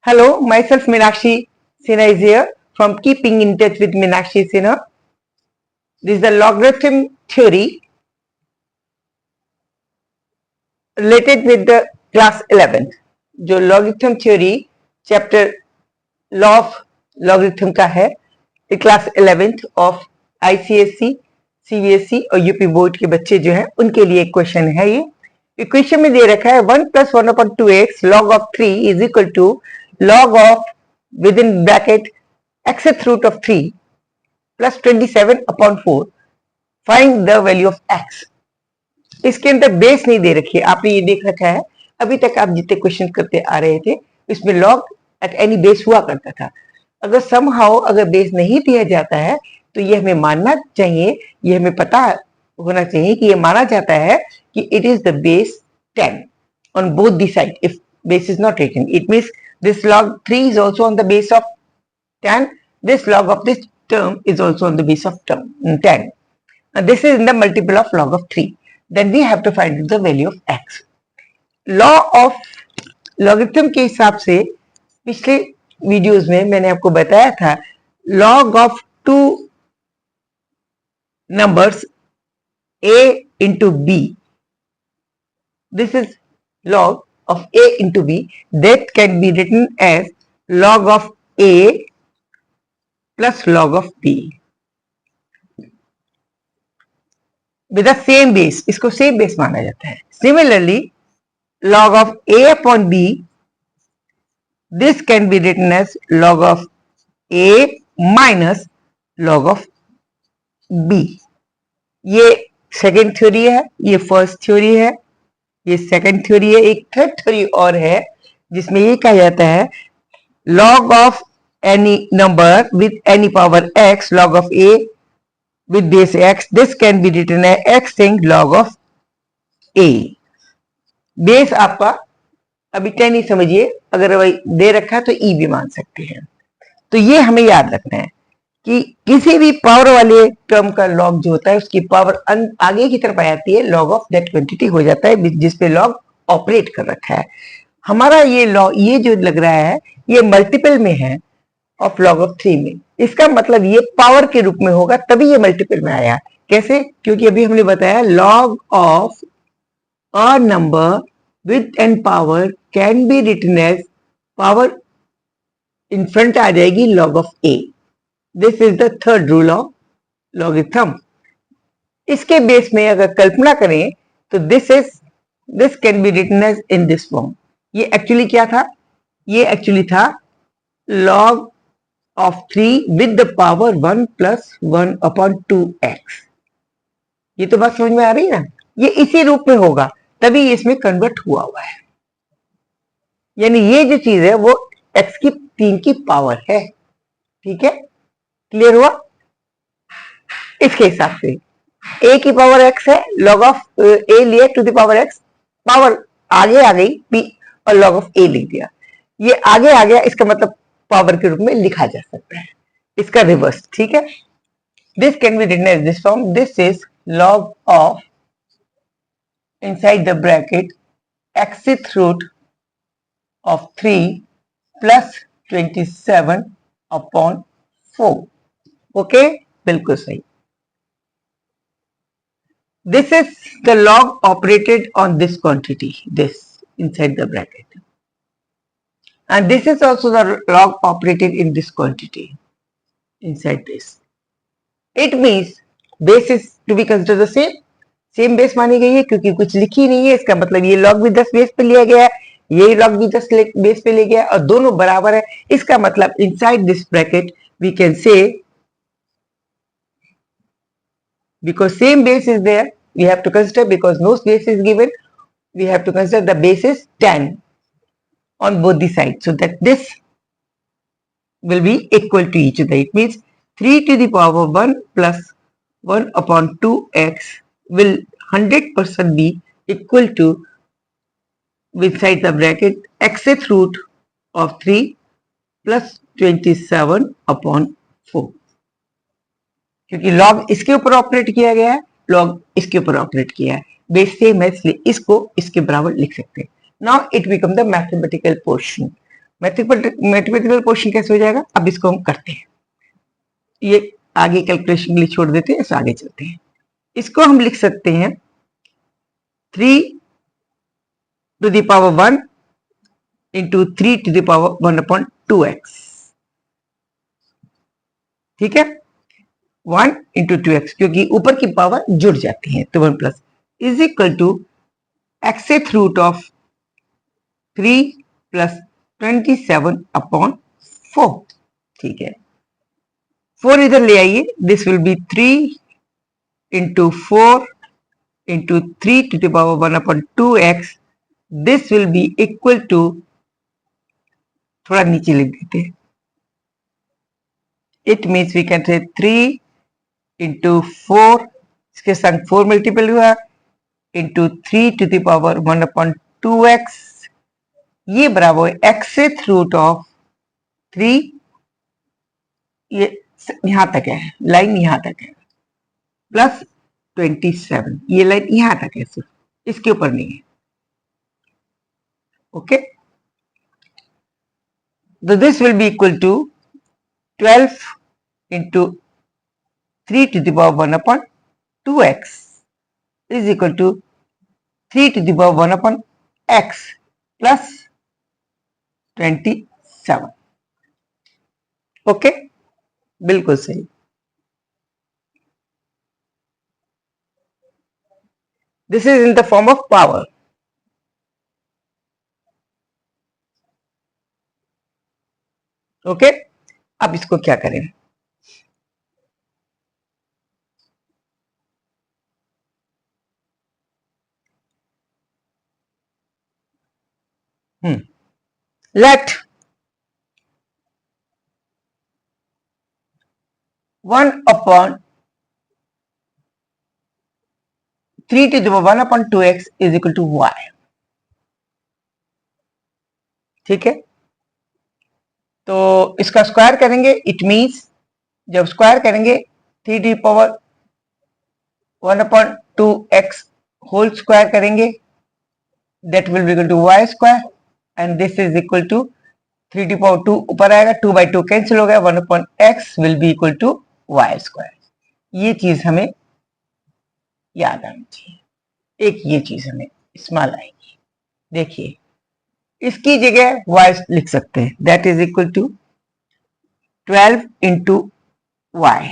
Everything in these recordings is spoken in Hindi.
Hello, myself Meenakshi Sinha is here from Keeping in Touch with Meenakshi Sinha. This is the logarithm theory related with the class 11th. जो logarithm theory chapter law of logarithm का है, ये class 11th of ICSE, CBSE और यूपी बोर्ड के बच्चे जो हैं उनके लिए क्वेश्चन है। ये इक्वेशन में दे रखा है 1 + 1/2x log of 3 is equal to log of within bracket xth root of 3 plus 27/4 find the value of x। इसके अंदर बेस नहीं दे रखी है, आपने ये देख रखा है। अभी तक आप जितने क्वेश्चन करते आ रहे थे इसमें लॉग एट एनी बेस हुआ करता था। अगर समहाउ अगर बेस नहीं दिया जाता है तो ये हमें मानना चाहिए, ये हमें पता होना चाहिए कि ये माना जाता है कि it is the base 10 on both the side if base is not written. It means this log 3 is also on the base of 10. This log of this term is also on the base of term 10. And this is in the multiple of log of 3. Then we have to find the value of x. Law of logarithm के हिसाब से पिछले वीडियोस में मैंने आपको बताया था log of two numbers a into b. This is log of a into b that can be written as log of a plus log of b with the same base. इसको same base माना जाता है। Similarly, log of a upon b, this can be written as log of a minus log of b. ये सेकेंड थ्योरी है, ये फर्स्ट थ्योरी है, ये सेकंड थ्योरी है। एक थर्ड थ्योरी और है जिसमें ये कहा जाता है log of any number with any power x log of a with base x, this can be written as x in log of a। Base आपका अभी 10 ही समझिए, अगर वही दे रखा है तो e भी मान सकते हैं। तो ये हमें याद रखना है कि किसी भी पावर वाले टर्म का लॉग जो होता है उसकी पावर आगे की तरफ आ जाती है, लॉग ऑफ दैट क्वांटिटी हो जाता है जिसपे लॉग ऑपरेट कर रखा है। हमारा ये लॉग ये जो लग रहा है ये मल्टीपल में है ऑफ लॉग ऑफ 3 में। इसका मतलब ये पावर के रूप में होगा तभी ये मल्टीपल में आया। कैसे? क्योंकि अभी हमने बताया log of a number with n power can be written as power in front आ जाएगी log of a. This is the third rule of logarithm. इसके बेस में अगर कल्पना करें तो this can be written as in this form. ये एक्चुअली क्या था? ये एक्चुअली था log of 3 with the power 1 plus 1/2x। ये तो बात समझ में आ रही है ना? ये इसी रूप में होगा तभी इसमें कन्वर्ट हुआ है। यानी ये जो चीज है वो x की 3 की पावर है। ठीक है, क्लियर हुआ? इसके हिसाब से a की पावर x है, log ऑफ a लिया to the power x, power आगे आ गई b और log ऑफ a लिख दिया। ये आगे आ गया, इसका मतलब पावर के रूप में लिखा जा सकता है, इसका रिवर्स। ठीक है, this can be written as this form. This is log of inside the bracket xth root of 3 plus 27/4। Okay, बिल्कुल सही। This is the log operated on this quantity, this inside the bracket, and this is also the log operated in this quantity inside this. It means base is to be considered the same. Same base मानी गई है क्योंकि कुछ लिखी नहीं है। इसका मतलब ये log भी 10 बेस पे लिया गया है, ये log भी 10 बेस पे लिया गया है और दोनों बराबर है। इसका मतलब inside this bracket we can say, because same base is there, we have to consider, because no base is given, we have to consider the base is 10 on both the sides, so that this will be equal to each other. It means 3 to the power 1 plus 1/2x will 100% be equal to, inside the bracket, xth root of 3 plus 27/4। क्योंकि log इसके ऊपर ऑपरेट किया गया है, log इसके ऊपर ऑपरेट किया है, बेस सेम है इसलिए इसको इसके बराबर लिख सकते हैं। Now it become the mathematical portion. Mathematical portion कैसे हो जाएगा, अब इसको हम करते हैं, ये आगे कैलकुलेशन के लिए छोड़ देते हैं, ऐसे आगे चलते हैं। इसको हम लिख सकते हैं 3⁻1 इंटू 3⁻1/2x, ठीक है, 1 इंटू 2x, क्योंकि ऊपर की पावर जुड़ जाती है, तो 1 plus is equal to xth root of 3 plus 27/4, ठीक है। 4 इधर ले आइए, this will be 3 into 4 into 3⁻1/2x, this will be equal to, थोड़ा नीचे लिख देते हैं, it means we can say 3 into 4, इसके संग 4 मल्टीपल हुआ, इंटू 3⁻1/2x, ये बराबर एक्सेथ रूट ऑफ 3, ये यहां तक है, लाइन यहां तक है, प्लस 27, ये लाइन यहां तक है, सिर्फ इसके ऊपर नहीं है, ओके। तो this will be equal to 12 into 3⁻1/2x is equal to 3⁻1/x plus 27, okay, बिल्कुल सही। This is in the form of power, okay. अब इसको क्या करें, let 1/3⁻1/2x is equal to y, ठीक है। तो इसका स्क्वायर करेंगे, इट मीन्स जब स्क्वायर करेंगे 3⁻1/2x होल स्क्वायर करेंगे, that will be equal to y square, and this is equal to 3⁻2 ऊपर आएगा, 2/2 कैंसिल हो गया, 1/x will be equal to y square। ये चीज हमें याद आनी चाहिए, एक ये चीज हमें स्मॉल आएगी, देखिए इसकी जगह y लिख सकते हैं, that is equal to 12 into y,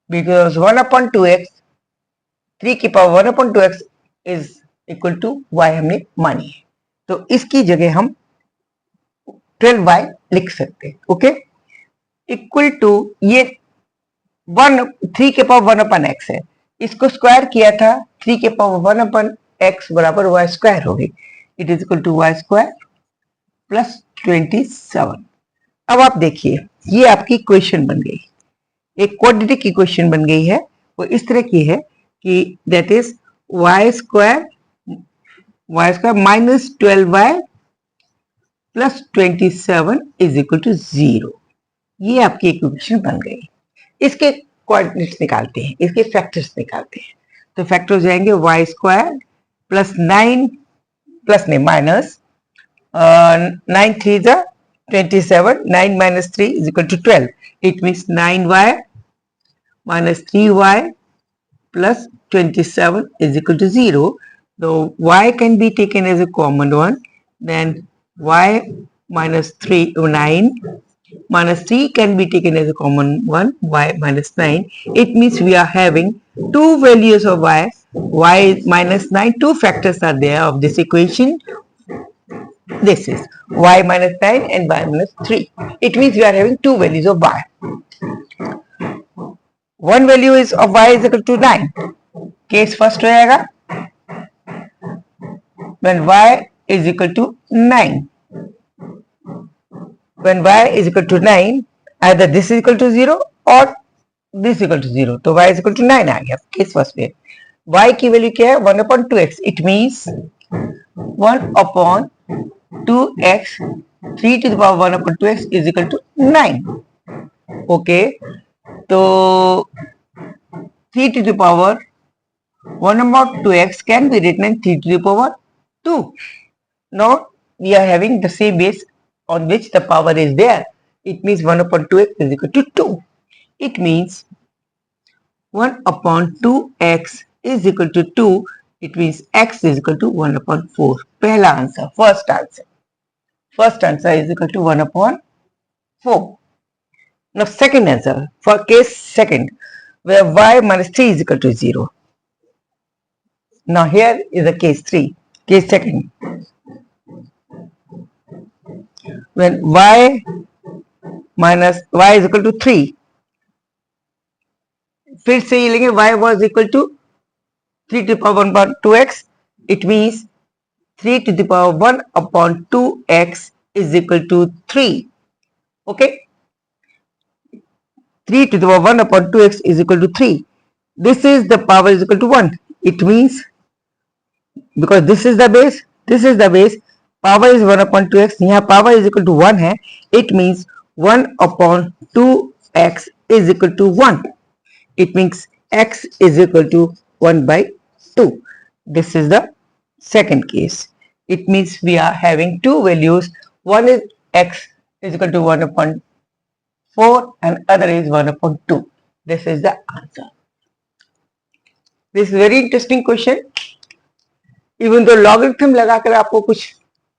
because 1/2x, 3⁻1/2x is equal to y हमने मानी है, तो इसकी जगह हम 12y लिख सकते हैं, ओके, इक्वल टू ये 3⁻1/x है, इसको स्क्वायर किया था, 3⁻1/x बराबर y स्क्वायर हो गई, it is equal to y square plus 27। अब आप देखिए ये आपकी इक्वेशन बन गई, एक क्वाड्रेटिक इक्वेशन बन गई है, वो इस तरह की है कि that is y square minus 12y plus 27 is equal to 0, ये आपकी इक्वेशन बन गई। इसके कोऑर्डिनेट्स निकालते हैं, इसके फैक्टर्स निकालते हैं, तो फैक्टर हो जाएंगे y स्क्वायर प्लस 9 प्लस नहीं माइनस 9 3 जा 27, 9 minus 3 is equal to 12, it means 9y minus 3y plus 27 is equal to 0. So y can be taken as a common one, then y minus 3 9 minus 3 can be taken as a common one, y minus 9, it means we are having two values of y minus 9, two factors are there of this equation. This is y minus 9 and y minus 3. It means we are having two values of y. One value is of y is equal to 9. Case first हो जाएगा when y is equal to 9. When y is equal to 9, either this is equal to 0 or this is equal to 0. तो y is equal to 9 आ गया case first में। y की वैल्यू क्या है 1/2x. It means 1/2x 3⁻1/2x is equal to 9. Okay, तो 3⁻1/2x can be written in 3⁻2. Now we are having the same base on which the power is there. It means 1 upon 2x is equal to 2. It means 1 upon 2x is equal to 2. It means x is equal to 1 upon 4. पहला answer, first answer. First answer is equal to 1 upon 4. Now second answer, for case second, where y minus 3 is equal to 0. Now here is the case 3, case second. When y is equal to 3, फिर से ये लेंगे y was equal to 3 to the power 1 upon 2x. It means 3 to the power 1 upon 2x is equal to 3. Okay? 3 to the power 1 upon 2x is equal to 3. This is the power is equal to 1. It means, because this is the base, power is 1 upon 2x. यहाँ power is equal to 1 है. It means 1 upon 2x is equal to 1. It means x is equal to 1 by 2. This is the second case. It means we are having two values. One is x is equal to 1 upon 4 and other is 1 upon 2. This is the answer. This is very interesting question. Even though logarithm लगाकर आपको कुछ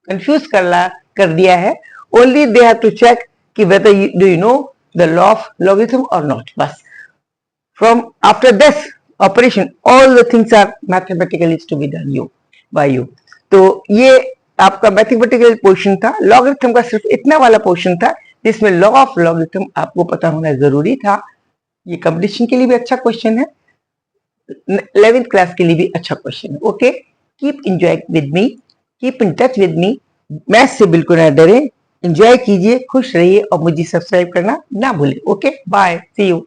confuse कर दिया है, only they have to check कि whether do you know the law of logarithm or not. बस. From after this operation, all the things are mathematically to be done by you. तो ये आपका मैथमेटिकल पोर्शन था. लॉगरिथम का सिर्फ इतना वाला पोर्शन था जिसमें लॉ ऑफ लॉगरिथम आपको पता होना जरूरी था. ये कंपटीशन के लिए भी अच्छा क्वेश्चन है, 11th क्लास के लिए भी अच्छा क्वेश्चन है. Okay, keep enjoy with me, keep in touch with me. Math से बिल्कुल ना डरे, एंजॉय कीजिए, खुश रहिए और मुझे सब्सक्राइब करना ना भूलें. Okay, bye, see you.